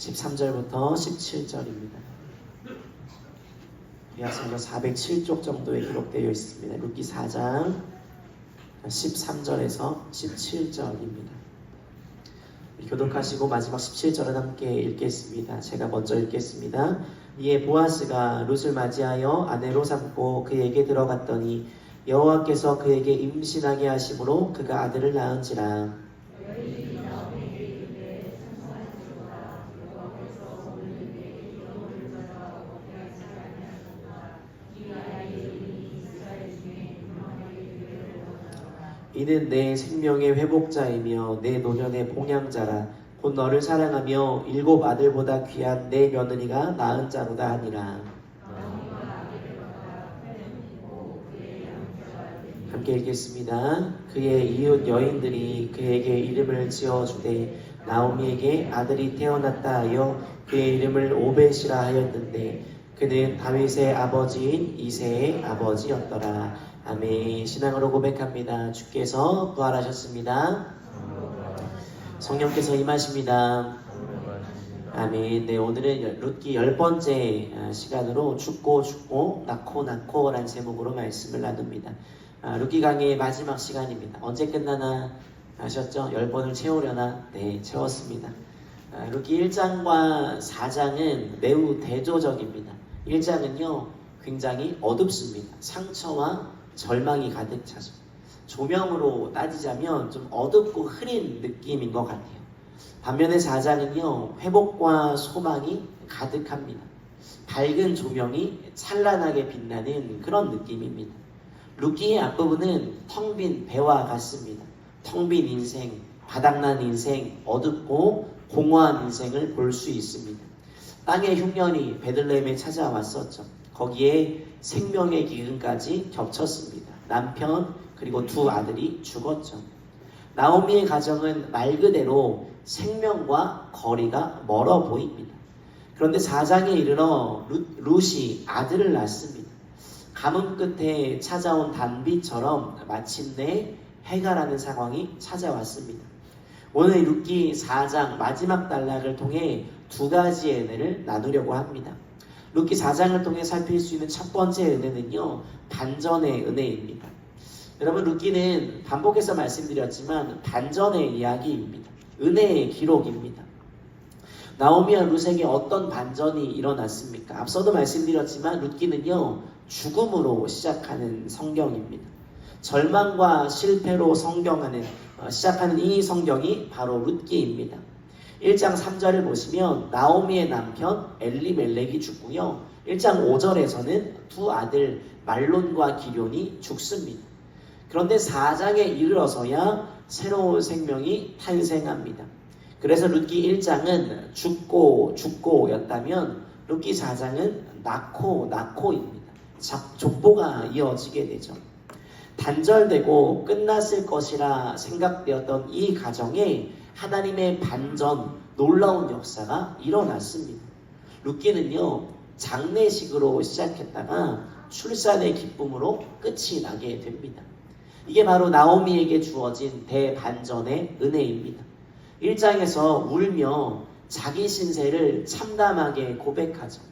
13절부터 17절입니다. 구약성경 407쪽 정도에 기록되어 있습니다. 룻기 4장 13절에서 17절입니다. 교독하시고 마지막 17절은 함께 읽겠습니다. 제가 먼저 읽겠습니다. 이에 보아스가 룻을 맞이하여 아내로 삼고 그에게 들어갔더니 여호와께서 그에게 임신하게 하심으로 그가 아들을 낳은지라. 이는 내 생명의 회복자이며 내 노년의 봉양자라. 곧 너를 사랑하며 7 아들보다 귀한 내 며느리가 낳은 자로다 하니라. 함께 읽겠습니다. 그의 이웃 여인들이 그에게 이름을 지어주되 나오미에게 아들이 태어났다 하여 그의 이름을 오벳이라 하였는데 그는 다윗의 아버지인 이새의 아버지였더라. 아멘. 신앙으로 고백합니다. 주께서 부활하셨습니다. 성령께서 임하십니다. 아멘. 네, 오늘은 룻기 10번째 시간으로 죽고 낳고 라는 제목으로 말씀을 나눕니다. 룻기 강의의 마지막 시간입니다. 언제 끝나나 아셨죠? 10번을 채우려나? 네, 채웠습니다. 룻기 1장과 4장은 매우 대조적입니다. 1장은요 굉장히 어둡습니다. 상처와 절망이 가득 차죠. 조명으로 따지자면 좀 어둡고 흐린 느낌인 것 같아요. 반면에 4장은요 회복과 소망이 가득합니다. 밝은 조명이 찬란하게 빛나는 그런 느낌입니다. 룻기의 앞부분은 텅 빈 배와 같습니다. 텅 빈 인생, 바닥난 인생, 어둡고 공허한 인생을 볼 수 있습니다. 땅의 흉년이 베들레헴에 찾아왔었죠. 거기에 생명의 기근까지 겹쳤습니다. 남편 그리고 2 아들이 죽었죠. 나오미의 가정은 말 그대로 생명과 거리가 멀어 보입니다. 그런데 4장에 이르러 룻이 아들을 낳습니다. 가뭄 끝에 찾아온 단비처럼 마침내 해가라는 상황이 찾아왔습니다. 오늘 룻기 4장 마지막 단락을 통해 2가지의 은혜를 나누려고 합니다. 룻기 4장을 통해 살필 수 있는 첫 번째 은혜는요 반전의 은혜입니다. 여러분 룻기는 반복해서 말씀드렸지만 반전의 이야기입니다. 은혜의 기록입니다. 나오미와 룻에게 어떤 반전이 일어났습니까? 앞서도 말씀드렸지만 룻기는요 죽음으로 시작하는 성경입니다. 절망과 실패로 시작하는 이 성경이 바로 룻기입니다. 1장 3절을 보시면 나오미의 남편 엘리멜렉이 죽고요. 1장 5절에서는 2 아들 말론과 기럯이 죽습니다. 그런데 4장에 이르러서야 새로운 생명이 탄생합니다. 그래서 룻기 1장은 죽고였다면 룻기 4장은 낳고입니다. 족보가 이어지게 되죠. 단절되고 끝났을 것이라 생각되었던 이 가정에 하나님의 반전, 놀라운 역사가 일어났습니다. 룻기는요 장례식으로 시작했다가 출산의 기쁨으로 끝이 나게 됩니다. 이게 바로 나오미에게 주어진 대반전의 은혜입니다. 1장에서 울며 자기 신세를 참담하게 고백하죠.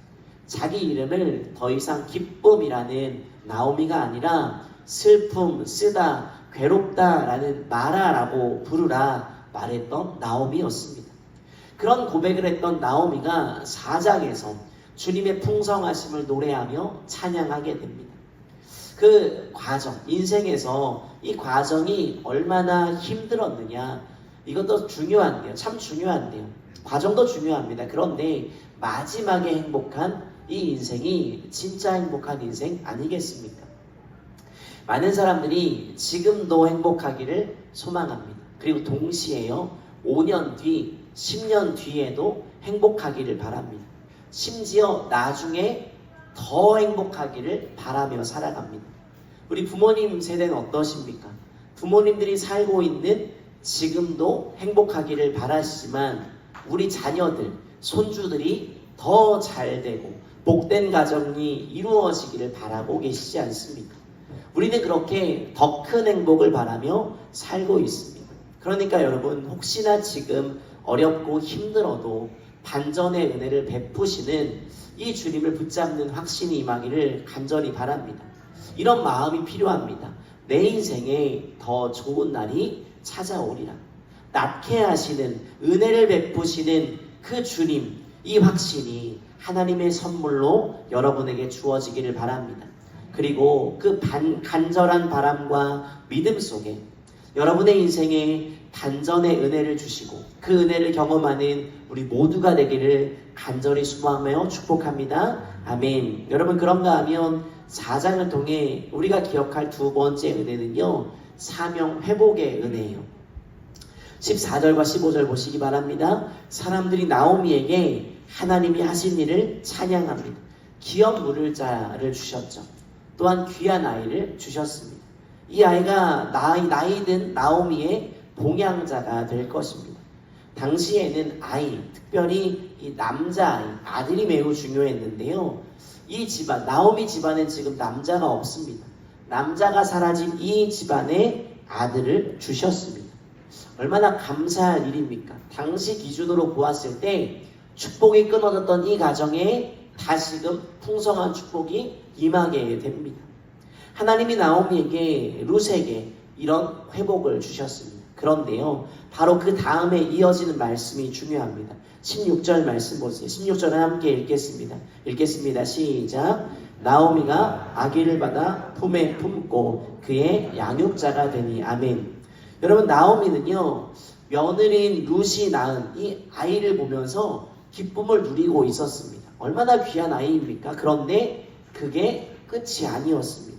자기 이름을 더 이상 기쁨이라는 나오미가 아니라 슬픔, 쓰다, 괴롭다라는 마라라고 부르라 말했던 나오미였습니다. 그런 고백을 했던 나오미가 4장에서 주님의 풍성하심을 노래하며 찬양하게 됩니다. 그 과정, 인생에서 이 과정이 얼마나 힘들었느냐, 이것도 중요한데요. 참 중요한데요. 과정도 중요합니다. 그런데 마지막에 행복한 이 인생이 진짜 행복한 인생 아니겠습니까? 많은 사람들이 지금도 행복하기를 소망합니다. 그리고 동시에요 5년 뒤, 10년 뒤에도 행복하기를 바랍니다. 심지어 나중에 더 행복하기를 바라며 살아갑니다. 우리 부모님 세대는 어떠십니까? 부모님들이 살고 있는 지금도 행복하기를 바라시지만 우리 자녀들, 손주들이 더 잘되고 복된 가정이 이루어지기를 바라고 계시지 않습니까? 우리는 그렇게 더 큰 행복을 바라며 살고 있습니다. 그러니까 여러분 혹시나 지금 어렵고 힘들어도 반전의 은혜를 베푸시는 이 주님을 붙잡는 확신이 임하기를 간절히 바랍니다. 이런 마음이 필요합니다. 내 인생에 더 좋은 날이 찾아오리라. 낫게 하시는, 은혜를 베푸시는 그 주님, 이 확신이 하나님의 선물로 여러분에게 주어지기를 바랍니다. 그리고 그 간절한 바람과 믿음 속에 여러분의 인생에 반전의 은혜를 주시고 그 은혜를 경험하는 우리 모두가 되기를 간절히 소망하며 축복합니다. 아멘. 여러분, 그런가 하면 4장을 통해 우리가 기억할 두 번째 은혜는요, 사명 회복의 은혜예요. 14절과 15절 보시기 바랍니다. 사람들이 나오미에게 하나님이 하신 일을 찬양합니다. 기업 물을 자를 주셨죠. 또한 귀한 아이를 주셨습니다. 이 아이가 나이든 나오미의 봉양자가 될 것입니다. 당시에는 아이, 특별히 이 남자아이, 아들이 매우 중요했는데요. 이 집안, 나오미 집안엔 지금 남자가 없습니다. 남자가 사라진 이 집안에 아들을 주셨습니다. 얼마나 감사할 일입니까? 당시 기준으로 보았을 때 축복이 끊어졌던 이 가정에 다시금 풍성한 축복이 임하게 됩니다. 하나님이 나오미에게, 룻에게 이런 회복을 주셨습니다. 그런데요, 바로 그 다음에 이어지는 말씀이 중요합니다. 16절 말씀 보세요. 16절을 함께 읽겠습니다. 시작. 나오미가 아기를 받아 품에 품고 그의 양육자가 되니. 아멘. 여러분, 나오미는요, 며느리인 룻이 낳은 이 아이를 보면서 기쁨을 누리고 있었습니다. 얼마나 귀한 아이입니까? 그런데 그게 끝이 아니었습니다.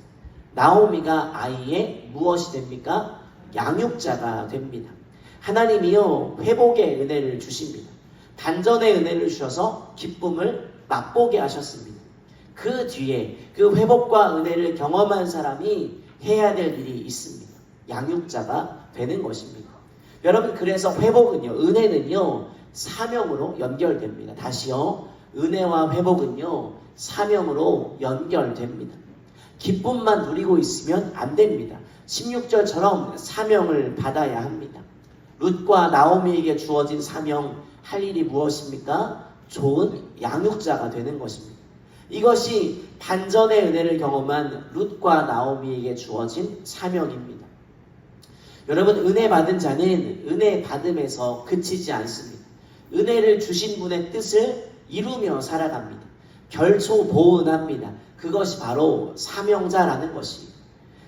나오미가 아이의 무엇이 됩니까? 양육자가 됩니다. 하나님이요, 회복의 은혜를 주십니다. 반전의 은혜를 주셔서 기쁨을 맛보게 하셨습니다. 그 뒤에 그 회복과 은혜를 경험한 사람이 해야 될 일이 있습니다. 양육자가 되는 것입니다. 여러분, 그래서 회복은요, 은혜는요, 사명으로 연결됩니다. 다시요, 은혜와 회복은요, 사명으로 연결됩니다. 기쁨만 누리고 있으면 안 됩니다. 16절처럼 사명을 받아야 합니다. 룻과 나오미에게 주어진 사명, 할 일이 무엇입니까? 좋은 양육자가 되는 것입니다. 이것이 반전의 은혜를 경험한 룻과 나오미에게 주어진 사명입니다. 여러분, 은혜 받은 자는 은혜 받음에서 그치지 않습니다. 은혜를 주신 분의 뜻을 이루며 살아갑니다. 결초보은합니다. 그것이 바로 사명자라는 것입니다.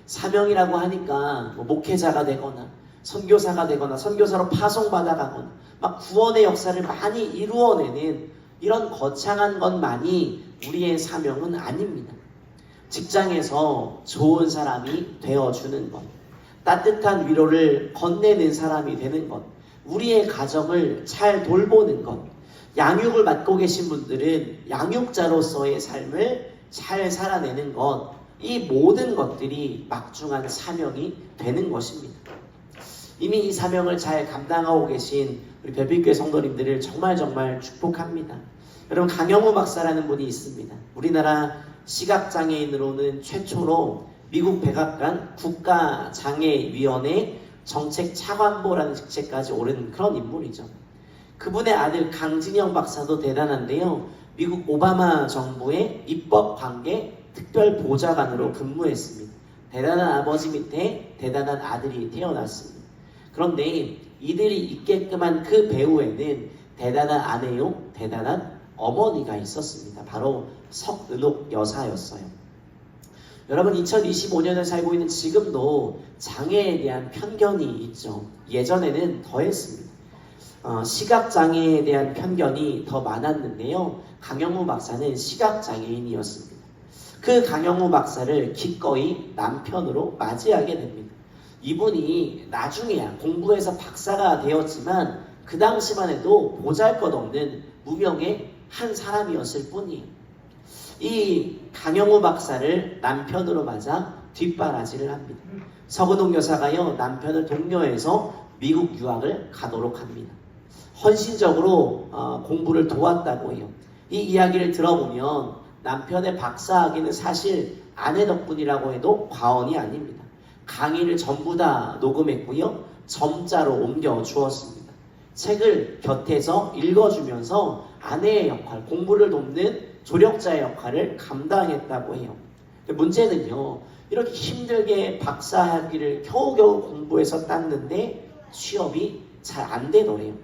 사명이라고 하니까 목회자가 되거나 선교사가 되거나 선교사로 파송받아가거나 막 구원의 역사를 많이 이루어내는 이런 거창한 것만이 우리의 사명은 아닙니다. 직장에서 좋은 사람이 되어주는 것, 따뜻한 위로를 건네는 사람이 되는 것, 우리의 가정을 잘 돌보는 것, 양육을 맡고 계신 분들은 양육자로서의 삶을 잘 살아내는 것, 이 모든 것들이 막중한 사명이 되는 것입니다. 이미 이 사명을 잘 감당하고 계신 우리 별빛교회 성도님들을 정말 축복합니다. 여러분, 강영우 박사라는 분이 있습니다. 우리나라 시각장애인으로는 최초로 미국 백악관 국가장애위원회 정책차관보라는 직책까지 오른 그런 인물이죠. 그분의 아들 강진영 박사도 대단한데요. 미국 오바마 정부의 입법관계 특별보좌관으로 근무했습니다. 대단한 아버지 밑에 대단한 아들이 태어났습니다. 그런데 이들이 있게끔 한 그 배후에는 대단한 아내요, 대단한 어머니가 있었습니다. 바로 석은옥 여사였어요. 여러분, 2025년을 살고 있는 지금도 장애에 대한 편견이 있죠. 예전에는 더했습니다. 시각장애에 대한 편견이 더 많았는데요. 강영우 박사는 시각장애인이었습니다. 그 강영우 박사를 기꺼이 남편으로 맞이하게 됩니다. 이분이 나중에야 공부해서 박사가 되었지만 그 당시만 해도 보잘것없는 무명의 한 사람이었을 뿐이에요. 이 강영우 박사를 남편으로 맞아 뒷바라지를 합니다. 석은옥 여사가요, 남편을 독려해서 미국 유학을 가도록 합니다. 헌신적으로 공부를 도왔다고 해요. 이 이야기를 들어보면 남편의 박사학위는 사실 아내 덕분이라고 해도 과언이 아닙니다. 강의를 전부 다 녹음했고요, 점자로 옮겨 주었습니다. 책을 곁에서 읽어주면서 아내의 역할, 공부를 돕는 조력자의 역할을 감당했다고 해요. 문제는요, 이렇게 힘들게 박사학위를 겨우겨우 공부해서 땄는데 취업이 잘 안 되더래요.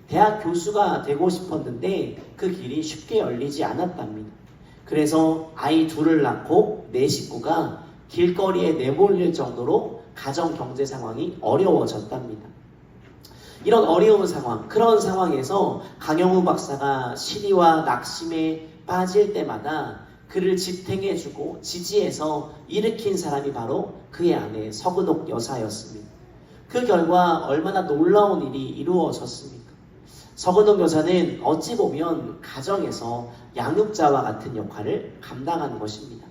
대학 교수가 되고 싶었는데 그 길이 쉽게 열리지 않았답니다. 그래서 아이 둘을 낳고 내 식구가 길거리에 내몰릴 정도로 가정 경제 상황이 어려워졌답니다. 이런 어려운 상황, 그런 상황에서 강영우 박사가 시리와 낙심에 빠질 때마다 그를 지탱해주고 지지해서 일으킨 사람이 바로 그의 아내 서근옥 여사였습니다. 그 결과 얼마나 놀라운 일이 이루어졌습니까? 서근옥 여사는 어찌 보면 가정에서 양육자와 같은 역할을 감당하는 것입니다.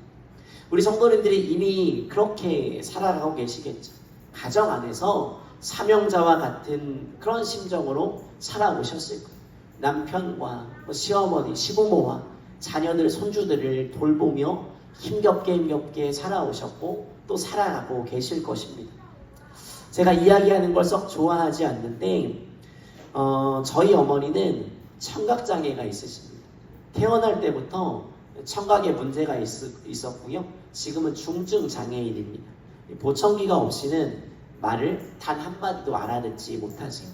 우리 성도님들이 이미 그렇게 살아가고 계시겠죠. 가정 안에서 사명자와 같은 그런 심정으로 살아오셨을 거예요. 남편과 시어머니, 시부모와 자녀들, 손주들을 돌보며 힘겹게 살아오셨고 또 살아가고 계실 것입니다. 제가 이야기하는 걸 썩 좋아하지 않는데 저희 어머니는 청각장애가 있으십니다. 태어날 때부터 청각에 문제가 있었고요. 지금은 중증 장애인입니다. 보청기가 없이는 말을 단 한마디도 알아듣지 못하세요.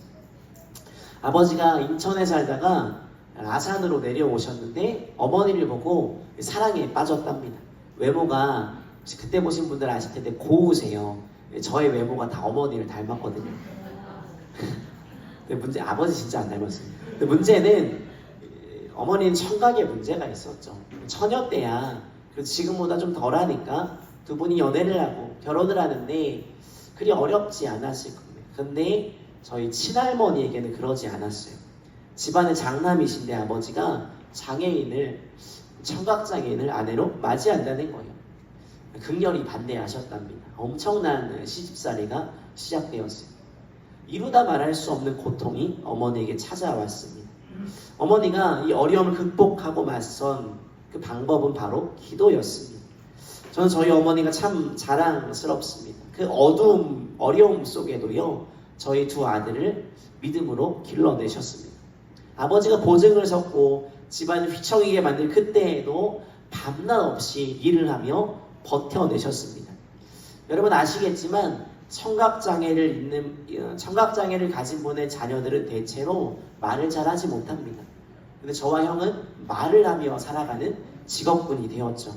아버지가 인천에 살다가 아산으로 내려오셨는데 어머니를 보고 사랑에 빠졌답니다. 외모가 그때 보신 분들 아실 텐데 고우세요. 저의 외모가 다 어머니를 닮았거든요. 근데 아버지 진짜 안 닮았어요. 근데 문제는 어머니는 청각에 문제가 있었죠. 처녀 때야. 그래서 지금보다 좀 덜하니까 두 분이 연애를 하고 결혼을 하는데 그리 어렵지 않았을 겁니다. 근데 저희 친할머니에게는 그러지 않았어요. 집안의 장남이신데 아버지가 청각장애인을 아내로 맞이한다는 거예요. 극렬히 반대하셨답니다. 엄청난 시집살이가 시작되었어요. 이루다 말할 수 없는 고통이 어머니에게 찾아왔습니다. 어머니가 이 어려움을 극복하고 맞선 그 방법은 바로 기도였습니다. 저는 저희 어머니가 참 자랑스럽습니다. 그 어려움 속에도요, 저희 두 아들을 믿음으로 길러내셨습니다. 아버지가 보증을 섰고 집안을 휘청이게 만들 그때에도 밤낮 없이 일을 하며 버텨내셨습니다. 여러분 아시겠지만 청각장애를 가진 분의 자녀들은 대체로 말을 잘하지 못합니다. 근데 저와 형은 말을 하며 살아가는 직업군이 되었죠.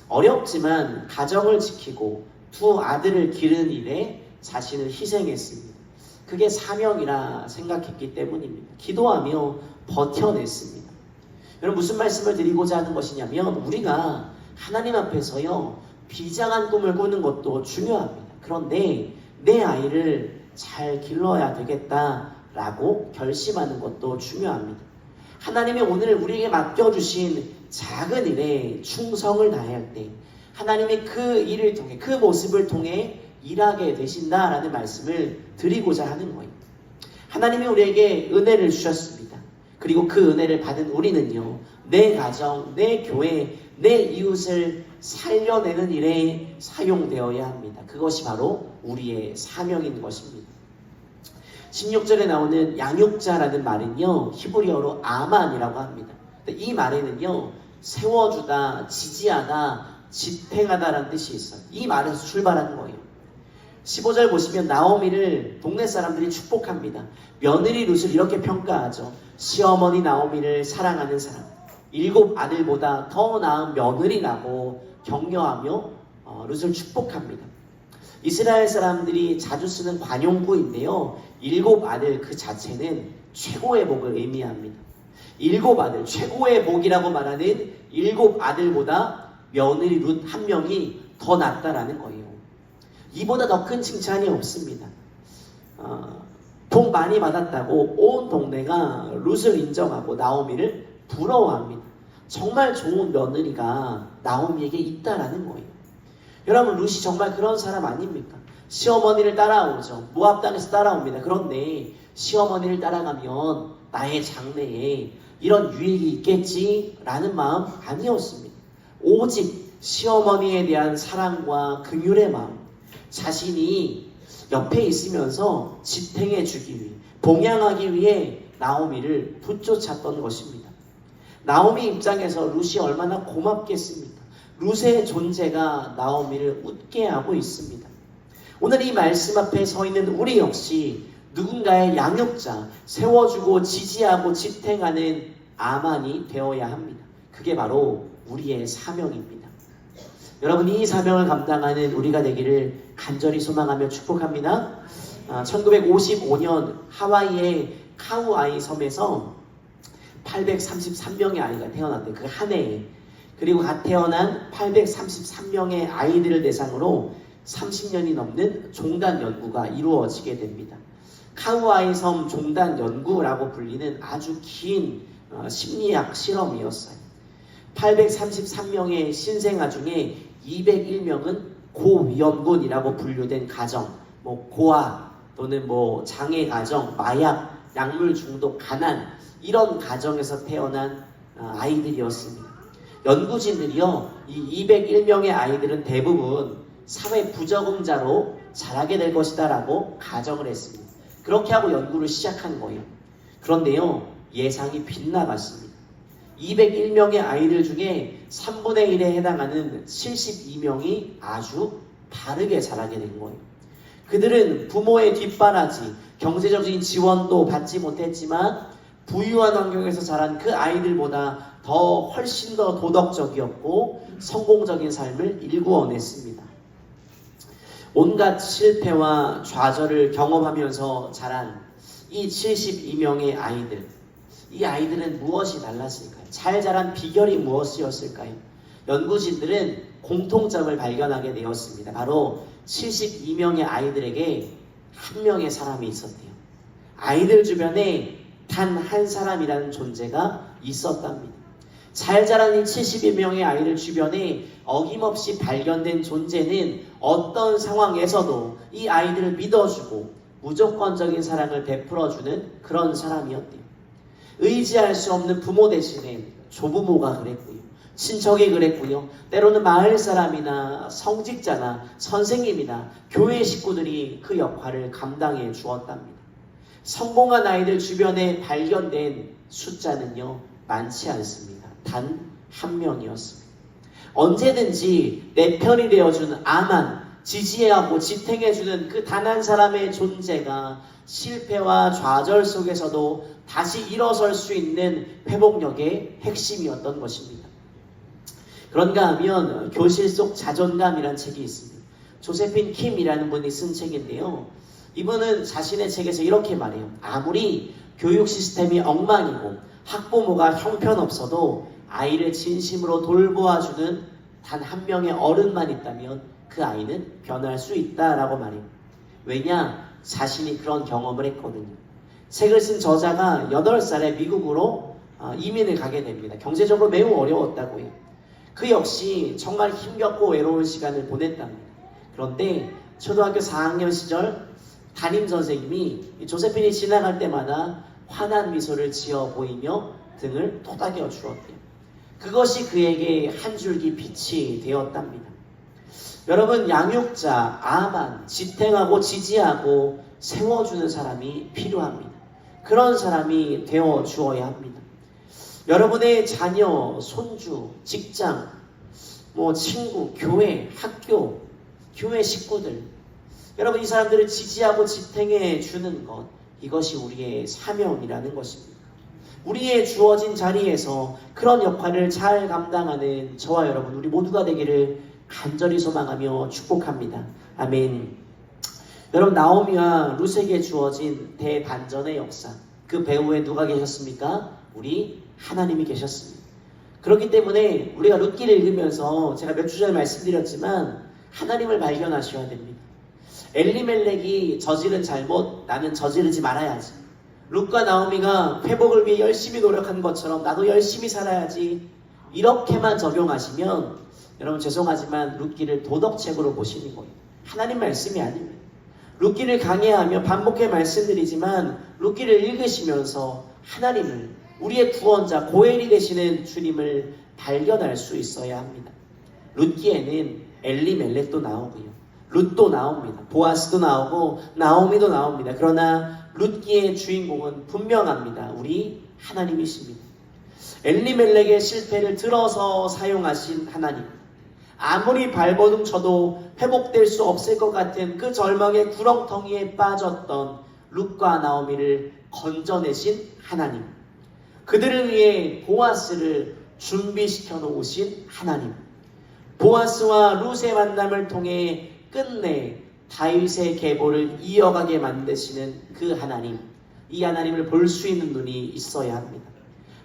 어렵지만 가정을 지키고 두 아들을 기르는 일에 자신을 희생했습니다. 그게 사명이라 생각했기 때문입니다. 기도하며 버텨냈습니다. 여러분 무슨 말씀을 드리고자 하는 것이냐면 우리가 하나님 앞에서요 비장한 꿈을 꾸는 것도 중요합니다. 그런데 내 아이를 잘 길러야 되겠다라고 결심하는 것도 중요합니다. 하나님이 오늘 우리에게 맡겨주신 작은 일에 충성을 다해야 할 때 하나님이 그 일을 통해 그 모습을 통해 일하게 되신다라는 말씀을 드리고자 하는 거예요. 하나님이 우리에게 은혜를 주셨습니다. 그리고 그 은혜를 받은 우리는요 내 가정, 내 교회, 내 이웃을 살려내는 일에 사용되어야 합니다. 그것이 바로 우리의 사명인 것입니다. 16절에 나오는 양육자라는 말은요 히브리어로 아만이라고 합니다. 이 말에는요 세워주다, 지지하다, 지탱하다라는 뜻이 있어요. 이 말에서 출발하는 거예요. 15절 보시면 나오미를 동네 사람들이 축복합니다. 며느리 룻을 이렇게 평가하죠. 시어머니 나오미를 사랑하는 사람, 7 아들보다 더 나은 며느리라고 격려하며 룻을 축복합니다. 이스라엘 사람들이 자주 쓰는 관용구인데요 7 아들 그 자체는 최고의 복을 의미합니다. 7 아들, 최고의 복이라고 말하는 7 아들보다 며느리 룻 한 명이 더 낫다라는 거예요. 이보다 더 큰 칭찬이 없습니다. 복 많이 받았다고 온 동네가 룻을 인정하고 나오미를 부러워합니다. 정말 좋은 며느리가 나오미에게 있다라는 거예요. 여러분 룻이 정말 그런 사람 아닙니까? 시어머니를 따라오죠. 모압 땅에서 따라옵니다. 그런데 시어머니를 따라가면 나의 장래에 이런 유익이 있겠지라는 마음 아니었습니다. 오직 시어머니에 대한 사랑과 긍휼의 마음, 자신이 옆에 있으면서 지탱해 주기 위해 봉양하기 위해 나오미를 붙쫓았던 것입니다. 나오미 입장에서 룻이 얼마나 고맙겠습니까? 룻의 존재가 나오미를 웃게 하고 있습니다. 오늘 이 말씀 앞에 서 있는 우리 역시 누군가의 양육자, 세워주고 지지하고 지탱하는 아만이 되어야 합니다. 그게 바로 우리의 사명입니다. 여러분, 이 사명을 감당하는 우리가 되기를 간절히 소망하며 축복합니다. 1955년 하와이의 카우아이 섬에서 833명의 아이가 태어났대요. 그 한 해에. 그리고 갓 태어난 833명의 아이들을 대상으로 30년이 넘는 종단 연구가 이루어지게 됩니다. 카우아이 섬 종단 연구라고 불리는 아주 긴 심리학 실험이었어요. 833명의 신생아 중에 201명은 고위험군이라고 분류된 가정, 고아 또는 장애 가정, 마약, 약물 중독, 가난, 이런 가정에서 태어난 아이들이었습니다. 연구진들이요, 이 201명의 아이들은 대부분 사회 부적응자로 자라게 될 것이다 라고 가정을 했습니다. 그렇게 하고 연구를 시작한 거예요. 그런데요, 예상이 빗나갔습니다. 201명의 아이들 중에 3분의 1에 해당하는 72명이 아주 다르게 자라게 된 거예요. 그들은 부모의 뒷바라지, 경제적인 지원도 받지 못했지만 부유한 환경에서 자란 그 아이들보다 훨씬 더 도덕적이었고 성공적인 삶을 일구어냈습니다. 온갖 실패와 좌절을 경험하면서 자란 이 72명의 아이들, 이 아이들은 무엇이 달랐을까요? 잘 자란 비결이 무엇이었을까요? 연구진들은 공통점을 발견하게 되었습니다. 바로 72명의 아이들에게 한 명의 사람이 있었대요. 아이들 주변에 단 한 사람이라는 존재가 있었답니다. 잘 자란 이 72명의 아이들 주변에 어김없이 발견된 존재는 어떤 상황에서도 이 아이들을 믿어주고 무조건적인 사랑을 베풀어주는 그런 사람이었대요. 의지할 수 없는 부모 대신에 조부모가 그랬고요. 친척이 그랬고요. 때로는 마을 사람이나 성직자나 선생님이나 교회 식구들이 그 역할을 감당해 주었답니다. 성공한 아이들 주변에 발견된 숫자는요, 많지 않습니다. 단 한 명이었습니다. 언제든지 내 편이 되어주는 아만, 지지하고 지탱해주는 그 단 한 사람의 존재가 실패와 좌절 속에서도 다시 일어설 수 있는 회복력의 핵심이었던 것입니다. 그런가 하면 교실 속 자존감이라는 책이 있습니다. 조세핀 킴이라는 분이 쓴 책인데요. 이분은 자신의 책에서 이렇게 말해요. 아무리 교육 시스템이 엉망이고 학부모가 형편없어도 아이를 진심으로 돌보아주는 단 한 명의 어른만 있다면 그 아이는 변할 수 있다라고 말해요. 왜냐? 자신이 그런 경험을 했거든요. 책을 쓴 저자가 8살에 미국으로 이민을 가게 됩니다. 경제적으로 매우 어려웠다고 해요. 그 역시 정말 힘겹고 외로운 시간을 보냈답니다. 그런데 초등학교 4학년 시절 담임 선생님이 조세핀이 지나갈 때마다 환한 미소를 지어 보이며 등을 토닥여 주었대요. 그것이 그에게 한 줄기 빛이 되었답니다. 여러분, 양육자, 아만, 지탱하고 지지하고 세워주는 사람이 필요합니다. 그런 사람이 되어 주어야 합니다. 여러분의 자녀, 손주, 직장, 친구, 교회, 학교, 교회 식구들, 여러분 이 사람들을 지지하고 지탱해 주는 것, 이것이 우리의 사명이라는 것입니다. 우리의 주어진 자리에서 그런 역할을 잘 감당하는 저와 여러분, 우리 모두가 되기를 간절히 소망하며 축복합니다. 아멘. 여러분, 나오미와 룻에게 주어진 대반전의 역사, 그 배후에 누가 계셨습니까? 우리 하나님이 계셨습니다. 그렇기 때문에 우리가 룻기를 읽으면서 제가 몇 주 전에 말씀드렸지만 하나님을 발견하셔야 됩니다. 엘리멜렉이 저지른 잘못, 나는 저지르지 말아야지. 룻과 나오미가 회복을 위해 열심히 노력한 것처럼 나도 열심히 살아야지. 이렇게만 적용하시면 여러분 죄송하지만 룻기를 도덕책으로 보시는 거예요. 하나님 말씀이 아닙니다. 룻기를 강해하며 반복해 말씀드리지만 룻기를 읽으시면서 하나님을, 우리의 구원자, 고엘이 되시는 주님을 발견할 수 있어야 합니다. 룻기에는 엘리멜렉도 나오고요, 룻도 나옵니다. 보아스도 나오고 나오미도 나옵니다. 그러나 룻기의 주인공은 분명합니다. 우리 하나님이십니다. 엘리멜렉의 실패를 들어서 사용하신 하나님, 아무리 발버둥 쳐도 회복될 수 없을 것 같은 그 절망의 구렁텅이에 빠졌던 룻과 나오미를 건져내신 하나님, 그들을 위해 보아스를 준비시켜 놓으신 하나님, 보아스와 룻의 만남을 통해 끝내 다윗의 계보를 이어가게 만드시는 그 하나님, 이 하나님을 볼 수 있는 눈이 있어야 합니다.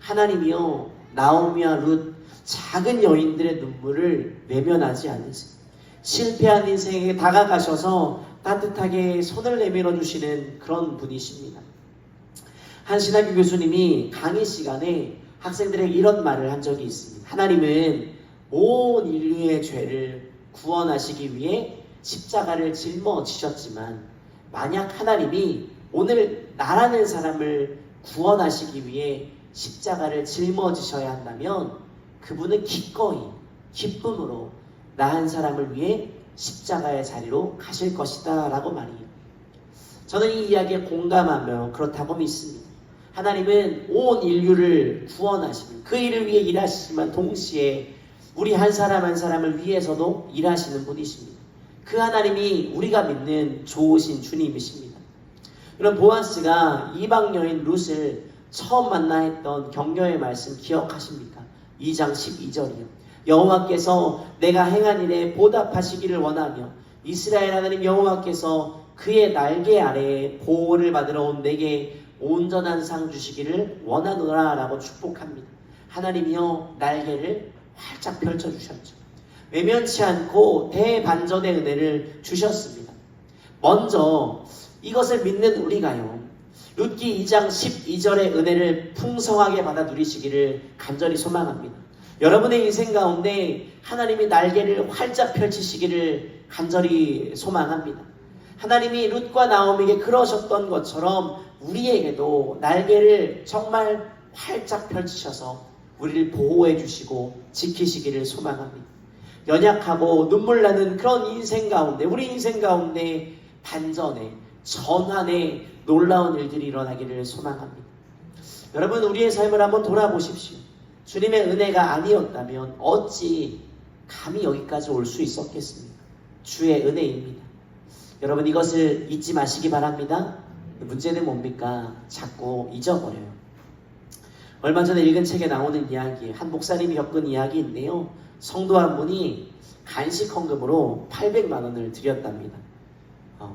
하나님이요, 나오미와 룻, 작은 여인들의 눈물을 외면하지 않으세요. 실패한 인생에 다가가셔서 따뜻하게 손을 내밀어 주시는 그런 분이십니다. 한 신학교 교수님이 강의 시간에 학생들에게 이런 말을 한 적이 있습니다. 하나님은 온 인류의 죄를 구원하시기 위해 십자가를 짊어지셨지만, 만약 하나님이 오늘 나라는 사람을 구원하시기 위해 십자가를 짊어지셔야 한다면 그분은 기꺼이 기쁨으로 나 한 사람을 위해 십자가의 자리로 가실 것이다 라고 말해요. 저는 이 이야기에 공감하며 그렇다고 믿습니다. 하나님은 온 인류를 구원하시고 그 일을 위해 일하시지만 동시에 우리 한 사람 한 사람을 위해서도 일하시는 분이십니다. 그 하나님이 우리가 믿는 좋으신 주님이십니다. 그럼 보아스가 이방 여인 룻을 처음 만나 했던 격려의 말씀 기억하십니까? 2장 12절이요. 여호와께서 내가 행한 일에 보답하시기를 원하며 이스라엘 하나님 여호와께서 그의 날개 아래에 보호를 받으러 온 내게 온전한 상 주시기를 원하노라 라고 축복합니다. 하나님이요, 날개를 활짝 펼쳐주셨죠. 외면치 않고 대반전의 은혜를 주셨습니다. 먼저 이것을 믿는 우리가요, 룻기 2장 12절의 은혜를 풍성하게 받아 누리시기를 간절히 소망합니다. 여러분의 인생 가운데 하나님이 날개를 활짝 펼치시기를 간절히 소망합니다. 하나님이 룻과 나오미에게 그러셨던 것처럼 우리에게도 날개를 정말 활짝 펼치셔서 우리를 보호해 주시고 지키시기를 소망합니다. 연약하고 눈물 나는 그런 인생 가운데, 우리 인생 가운데 반전에, 전환에 놀라운 일들이 일어나기를 소망합니다. 여러분, 우리의 삶을 한번 돌아보십시오. 주님의 은혜가 아니었다면 어찌 감히 여기까지 올 수 있었겠습니까? 주의 은혜입니다. 여러분, 이것을 잊지 마시기 바랍니다. 문제는 뭡니까? 자꾸 잊어버려요. 얼마 전에 읽은 책에 나오는 이야기, 한 목사님이 겪은 이야기인데요, 성도 한 분이 간식 헌금으로 800만 원을 드렸답니다.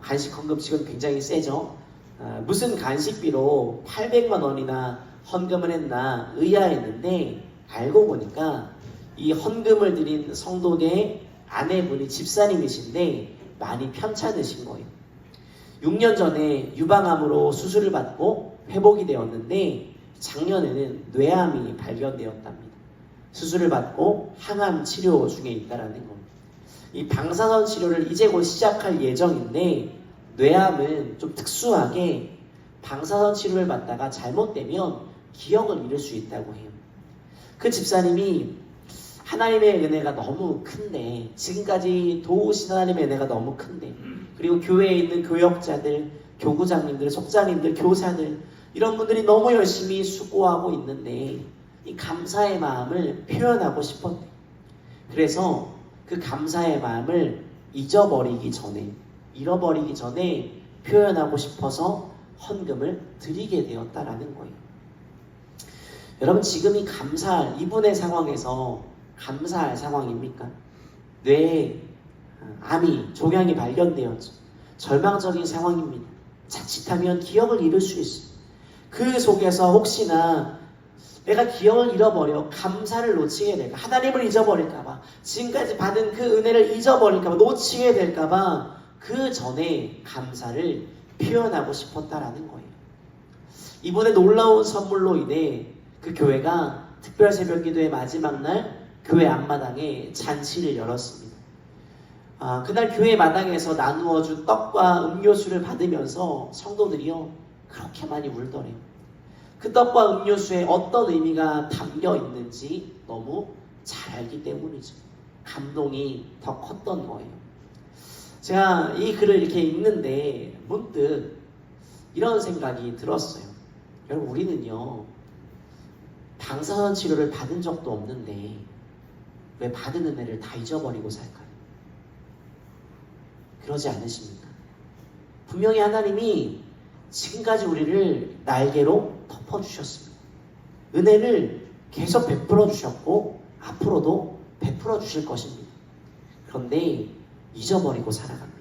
간식 헌금식은 굉장히 세죠. 무슨 간식비로 800만 원이나 헌금을 했나 의아했는데, 알고 보니까 이 헌금을 드린 성도의 아내분이 집사님이신데 많이 편찮으신 거예요. 6년 전에 유방암으로 수술을 받고 회복이 되었는데 작년에는 뇌암이 발견되었답니다. 수술을 받고 항암 치료 중에 있다라는 겁니다. 이 방사선 치료를 이제 곧 시작할 예정인데, 뇌암은 좀 특수하게 방사선 치료를 받다가 잘못되면 기억을 잃을 수 있다고 해요. 그 집사님이 하나님의 은혜가 너무 큰데, 지금까지 도우신 하나님의 은혜가 너무 큰데, 그리고 교회에 있는 교역자들, 교구장님들, 속장님들, 교사들, 이런 분들이 너무 열심히 수고하고 있는데 이 감사의 마음을 표현하고 싶었대. 그래서 그 감사의 마음을 잊어버리기 전에, 잃어버리기 전에 표현하고 싶어서 헌금을 드리게 되었다라는 거예요. 여러분, 지금이 감사할, 이분의 상황에서 감사할 상황입니까? 뇌에 암이, 종양이 발견되었죠. 절망적인 상황입니다. 자칫하면 기억을 잃을 수 있어요. 그 속에서 혹시나 내가 기억을 잃어버려 감사를 놓치게 될까, 하나님을 잊어버릴까봐, 지금까지 받은 그 은혜를 잊어버릴까봐, 놓치게 될까봐 그 전에 감사를 표현하고 싶었다라는 거예요. 이번에 놀라운 선물로 인해 그 교회가 특별 새벽 기도의 마지막 날 교회 앞마당에 잔치를 열었습니다. 그날 교회 마당에서 나누어준 떡과 음료수를 받으면서 성도들이요, 그렇게 많이 울더래요. 그 떡과 음료수에 어떤 의미가 담겨 있는지 너무 잘 알기 때문이죠. 감동이 더 컸던 거예요. 제가 이 글을 이렇게 읽는데 문득 이런 생각이 들었어요. 여러분, 우리는요 방사선 치료를 받은 적도 없는데 왜 받은 은혜를 다 잊어버리고 살까요? 그러지 않으십니까? 분명히 하나님이 지금까지 우리를 날개로 덮어주셨습니다. 은혜를 계속 베풀어 주셨고 앞으로도 베풀어 주실 것입니다. 그런데 잊어버리고 살아갑니다.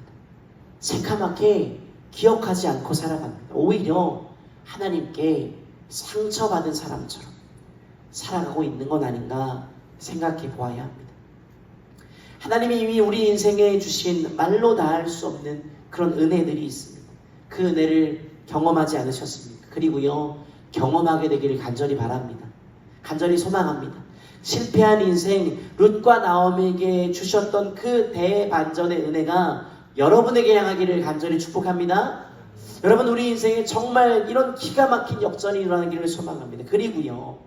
새카맣게 기억하지 않고 살아갑니다. 오히려 하나님께 상처받은 사람처럼 살아가고 있는 건 아닌가 생각해 보아야 합니다. 하나님이 이미 우리 인생에 주신 말로 다할 수 없는 그런 은혜들이 있습니다. 그 은혜를 경험하지 않으셨습니까? 그리고요, 경험하게 되기를 간절히 바랍니다. 간절히 소망합니다. 실패한 인생 룻과 나오미에게 주셨던 그 대반전의 은혜가 여러분에게 향하기를 간절히 축복합니다. 여러분, 우리 인생에 정말 이런 기가 막힌 역전이 일어나기를 소망합니다. 그리고요,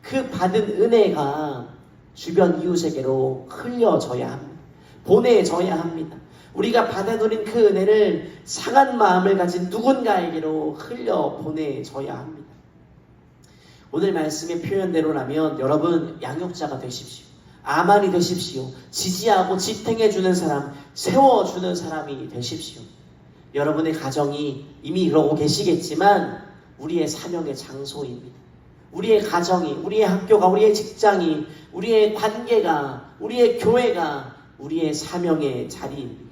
그 받은 은혜가 주변 이웃에게로 흘려져야 합니다. 보내져야 합니다. 우리가 받아들인 그 은혜를 상한 마음을 가진 누군가에게로 흘려 보내져야 합니다. 오늘 말씀의 표현대로라면 여러분 양육자가 되십시오. 아만이 되십시오. 지지하고 지탱해주는 사람, 세워주는 사람이 되십시오. 여러분의 가정이 이미 그러고 계시겠지만 우리의 사명의 장소입니다. 우리의 가정이, 우리의 학교가, 우리의 직장이, 우리의 관계가, 우리의 교회가 우리의 사명의 자리입니다.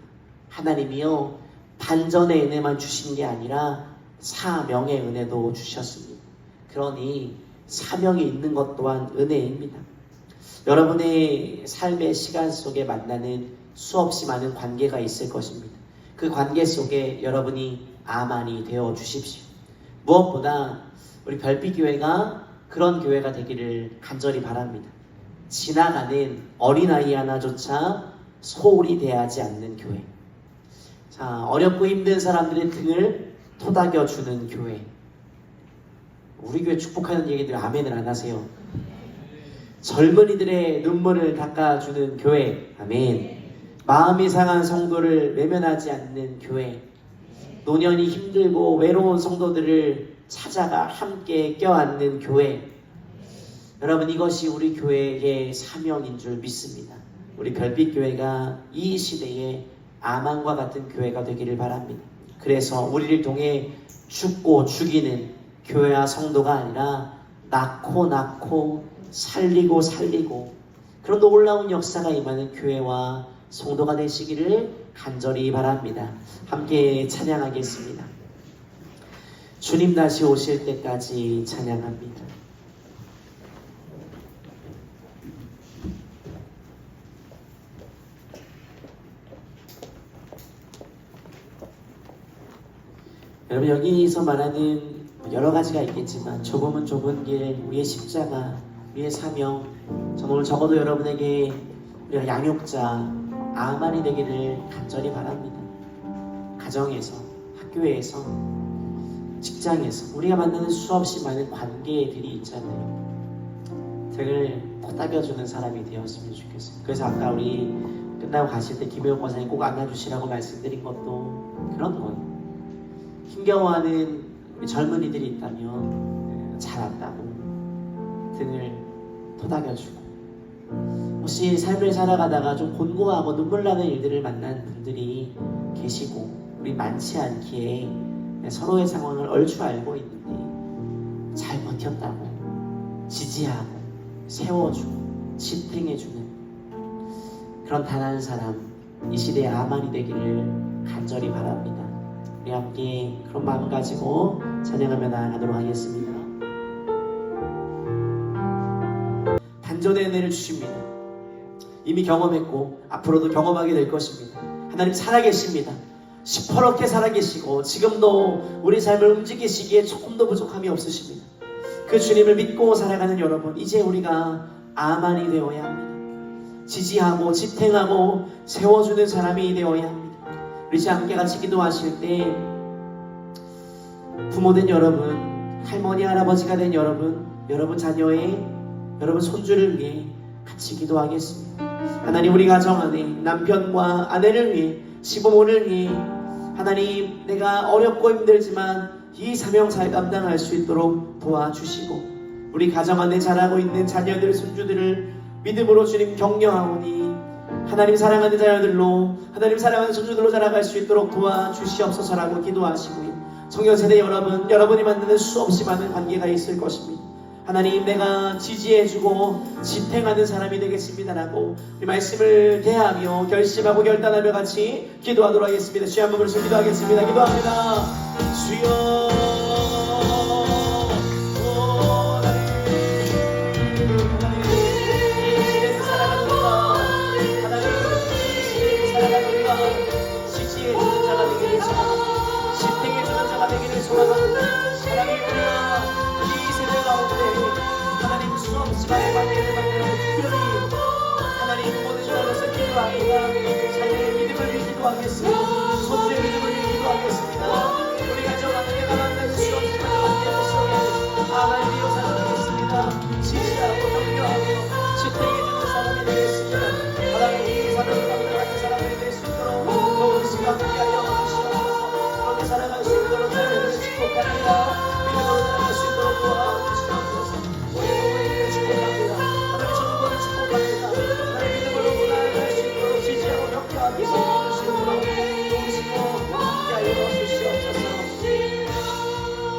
하나님이요, 반전의 은혜만 주신 게 아니라 사명의 은혜도 주셨습니다. 그러니 사명이 있는 것 또한 은혜입니다. 여러분의 삶의 시간 속에 만나는 수없이 많은 관계가 있을 것입니다. 그 관계 속에 여러분이 아만이 되어 주십시오. 무엇보다 우리 별빛교회가 그런 교회가 되기를 간절히 바랍니다. 지나가는 어린아이 하나조차 소홀히 대하지 않는 교회. 자, 어렵고 힘든 사람들의 등을 토닥여주는 교회. 우리 교회 축복하는 얘기들 아멘을 안 하세요? 젊은이들의 눈물을 닦아주는 교회. 아멘. 마음이 상한 성도를 외면하지 않는 교회. 노년이 힘들고 외로운 성도들을 찾아가 함께 껴안는 교회. 여러분, 이것이 우리 교회의 사명인 줄 믿습니다. 우리 별빛교회가 이 시대에 아만과 같은 교회가 되기를 바랍니다. 그래서 우리를 통해 죽고 죽이는 교회와 성도가 아니라 낳고 살리고 그런 놀라운 역사가 임하는 교회와 성도가 되시기를 간절히 바랍니다. 함께 찬양하겠습니다. 주님 다시 오실 때까지 찬양합니다. 여러분, 여기서 말하는 여러 가지가 있겠지만 좁으면 좁은 길, 우리의 십자가, 우리의 사명, 저는 오늘 적어도 여러분에게 우리가 양육자, 아만이 되기를 간절히 바랍니다. 가정에서, 학교에서, 직장에서 우리가 만나는 수없이 많은 관계들이 있잖아요. 등을 토닥여주는 사람이 되었으면 좋겠어요. 그래서 아까 우리 끝나고 가실 때 김혜영 권사님 꼭 안아주시라고 말씀드린 것도 그런 거예요. 힘겨워하는 젊은이들이 있다면 잘한다고 등을 토닥여주고, 혹시 삶을 살아가다가 좀 곤고하고 눈물 나는 일들을 만난 분들이 계시고 우리 많지 않기에 서로의 상황을 얼추 알고 있는데 잘 버텼다고 지지하고 세워주고 지탱해주는 그런 단 한 사람, 이 시대의 아만이 되기를 간절히 바랍니다. 우리 함께 그런 마음 가지고 찬양하며 나아가도록 하겠습니다. 반전의 은혜를 주십니다. 이미 경험했고 앞으로도 경험하게 될 것입니다. 하나님 살아계십니다. 시퍼렇게 살아계시고 지금도 우리 삶을 움직이시기에 조금도 부족함이 없으십니다. 그 주님을 믿고 살아가는 여러분, 이제 우리가 아만이 되어야 합니다. 지지하고 지탱하고 세워주는 사람이 되어야 합니다. 우리 이제 함께 같이 기도하실 때 부모된 여러분, 할머니 할아버지가 된 여러분, 여러분 자녀의 여러분 손주를 위해 같이 기도하겠습니다. 하나님, 우리 가정 안에 남편과 아내를 위해, 시부모를 위해, 하나님, 내가 어렵고 힘들지만 이 사명사에 감당할 수 있도록 도와주시고 우리 가정 안에 자라고 있는 자녀들 손주들을 믿음으로 주님 격려하오니 하나님 사랑하는 자녀들로 하나님 사랑하는 손주들로 자라갈 수 있도록 도와주시옵소서라고 기도하시고요. 청년세대 여러분이 만나는 수없이 많은 관계가 있을 것입니다. 하나님 내가 지지해주고 지탱하는 사람이 되겠습니다라고 우리 말씀을 대하며 결심하고 결단하며 같이 기도하도록 하겠습니다. 주여 한번 부르시고 기도하겠습니다. 기도합니다. 주여 자녀의 믿음을 위해 기도하겠습니다. 손주의 믿음을 위해 기도하겠습니다. 우리 가정 안에 나만나는 수 없지만 함께하는 시간에 하나님이여 사랑하겠습니다. 지지하고 격려하고 지탱해주는 사람이 되겠습니다. 하나님이 사랑을 감당하는 사람이 될 수 있도록 더욱 시간 함께하여 주시옵소서. 그렇게 살아갈 수 있도록 자녀를 축복합니다. 믿음으로 살아갈 수 있도록 도와주시옵소서. 우리 부모님을 축복합니다. 하나님 전부를 축복합니다. 하나님 믿음으로 살아갈 수 있도록 지지하고 격려하고 주시옵소서. 도우시고 함께하여 주시옵소서.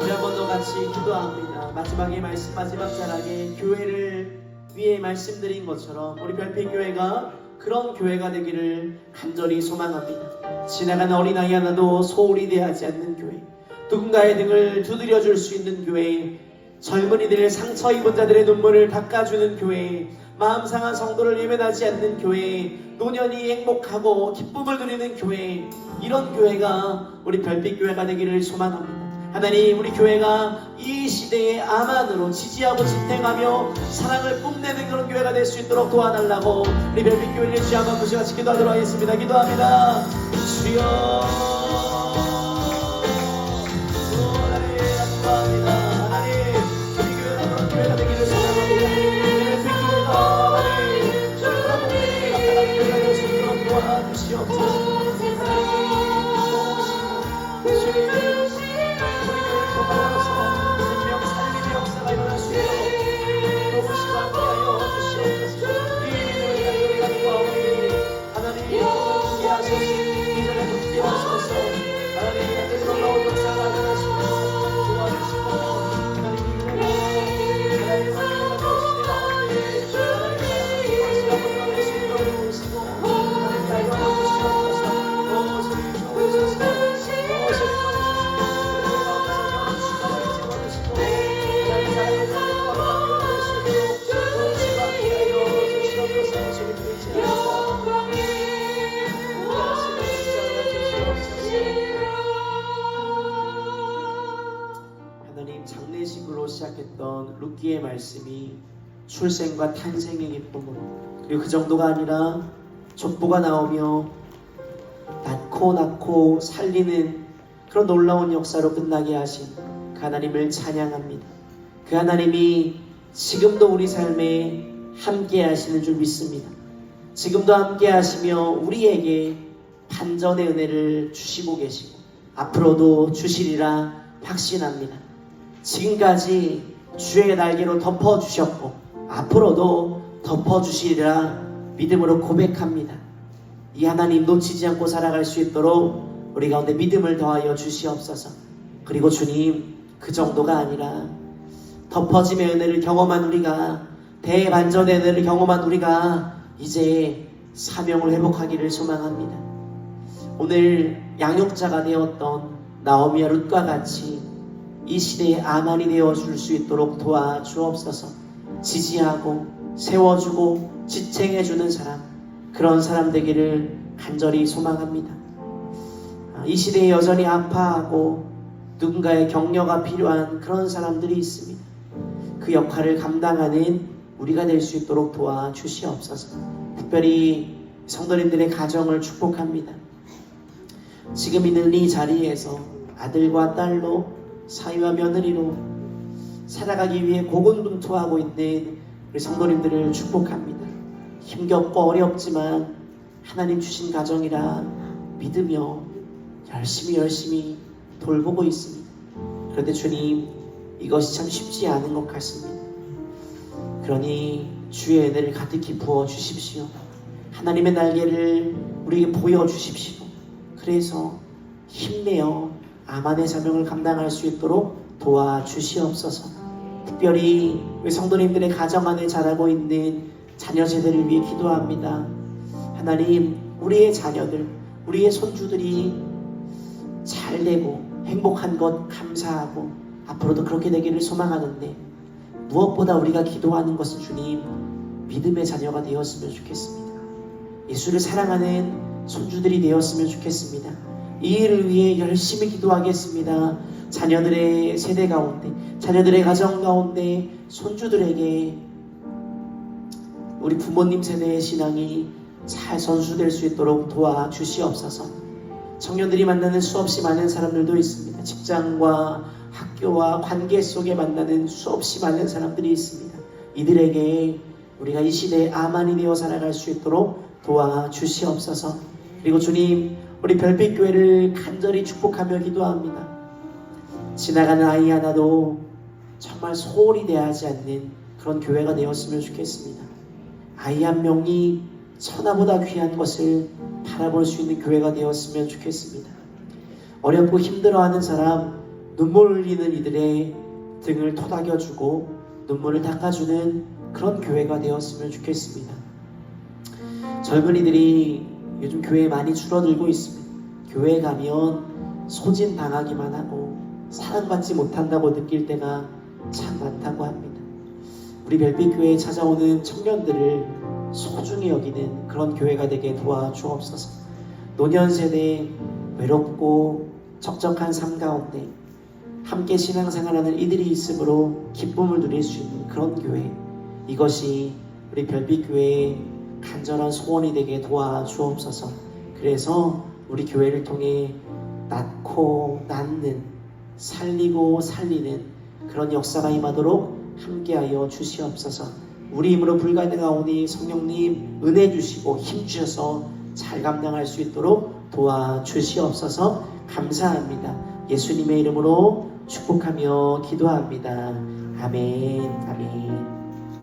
우리 한 번 더 같이 기도합니다. 마지막에 말씀 마지막 자락에 교회를 위해 말씀드린 것처럼 우리 별빛교회가 그런 교회가 되기를 간절히 소망합니다. 지나가는 어린아이 하나도 소홀히 대하지 않는 교회, 누군가의 등을 두드려줄 수 있는 교회, 젊은이들의 상처 입은 자들의 눈물을 닦아주는 교회, 마음 상한 성도를 예면하지 않는 교회, 노년이 행복하고 기쁨을 누리는 교회, 이런 교회가 우리 별빛교회가 되기를 소망합니다. 하나님 우리 교회가 이 시대의 암안으로 지지하고 지탱하며 사랑을 뽐내는 그런 교회가 될 수 있도록 도와달라고 우리 별빛교회를 주여 한번 같이 기도하도록 하겠습니다. 기도합니다. 주여 하나님 감사합니다. 하나님 우리 교회가 그런 교회가 되기를 소망합니다. 별빛교회가 하나님 저희가 목표에 감당하는 교회가 될 수 있도록 도와주시옵소서. 장례식으로 시작했던 룻기의 말씀이 출생과 탄생의 기쁨으로, 그리고 그 정도가 아니라 족보가 나오며 낳고 살리는 그런 놀라운 역사로 끝나게 하신 그 하나님을 찬양합니다. 그 하나님이 지금도 우리 삶에 함께 하시는 줄 믿습니다. 지금도 함께 하시며 우리에게 반전의 은혜를 주시고 계시고 앞으로도 주시리라 확신합니다. 지금까지 주의 날개로 덮어주셨고 앞으로도 덮어주시리라 믿음으로 고백합니다. 이 하나님 놓치지 않고 살아갈 수 있도록 우리 가운데 믿음을 더하여 주시옵소서. 그리고 주님 그 정도가 아니라 덮어짐의 은혜를 경험한 우리가, 대반전의 은혜를 경험한 우리가 이제 사명을 회복하기를 소망합니다. 오늘 양육자가 되었던 나오미와 룻과 같이 이 시대의 아만이 되어줄 수 있도록 도와주옵소서. 지지하고 세워주고 지탱해주는 사람, 그런 사람 되기를 간절히 소망합니다. 이 시대에 여전히 아파하고 누군가의 격려가 필요한 그런 사람들이 있습니다. 그 역할을 감당하는 우리가 될 수 있도록 도와주시옵소서. 특별히 성도님들의 가정을 축복합니다. 지금 있는 이 자리에서 아들과 딸로, 사위와 며느리로 살아가기 위해 고군분투하고 있는 우리 성도님들을 축복합니다. 힘겹고 어렵지만 하나님 주신 가정이라 믿으며 열심히 돌보고 있습니다. 그런데 주님, 이것이 참 쉽지 않은 것 같습니다. 그러니 주의 은혜를 가득히 부어 주십시오. 하나님의 날개를 우리에게 보여주십시오. 그래서 힘내어 아만의 사명을 감당할 수 있도록 도와주시옵소서. 특별히 우리 성도님들의 가정 안에 자라고 있는 자녀 세대를 위해 기도합니다. 하나님, 우리의 자녀들, 우리의 손주들이 잘 되고 행복한 것 감사하고 앞으로도 그렇게 되기를 소망하는데, 무엇보다 우리가 기도하는 것은 주님, 믿음의 자녀가 되었으면 좋겠습니다. 예수를 사랑하는 손주들이 되었으면 좋겠습니다. 이 일을 위해 열심히 기도하겠습니다. 자녀들의 세대 가운데, 자녀들의 가정 가운데 손주들에게 우리 부모님 세대의 신앙이 잘 전수될 수 있도록 도와주시옵소서. 청년들이 만나는 수없이 많은 사람들도 있습니다. 직장과 학교와 관계 속에 만나는 수없이 많은 사람들이 있습니다. 이들에게 우리가 이 시대에 아만이 되어 살아갈 수 있도록 도와주시옵소서. 그리고 주님, 우리 별빛교회를 간절히 축복하며 기도합니다. 지나가는 아이 하나도 정말 소홀히 대하지 않는 그런 교회가 되었으면 좋겠습니다. 아이 한 명이 천하보다 귀한 것을 바라볼 수 있는 교회가 되었으면 좋겠습니다. 어렵고 힘들어하는 사람, 눈물 흘리는 이들의 등을 토닥여주고 눈물을 닦아주는 그런 교회가 되었으면 좋겠습니다. 젊은이들이 요즘 교회에 많이 줄어들고 있습니다. 교회에 가면 소진당하기만 하고 사랑받지 못한다고 느낄 때가 참 많다고 합니다. 우리 별빛교회에 찾아오는 청년들을 소중히 여기는 그런 교회가 되게 도와주옵소서. 노년세대에 외롭고 적적한 삶 가운데 함께 신앙생활하는 이들이 있으므로 기쁨을 누릴 수 있는 그런 교회, 이것이 우리 별빛교회의 간절한 소원이 되게 도와주옵소서. 그래서 우리 교회를 통해 낳고 낳는, 살리고 살리는 그런 역사가 임하도록 함께하여 주시옵소서. 우리 힘으로 불가능하오니 성령님 은혜 주시고 힘 주셔서 잘 감당할 수 있도록 도와주시옵소서. 감사합니다. 예수님의 이름으로 축복하며 기도합니다. 아멘. 아멘.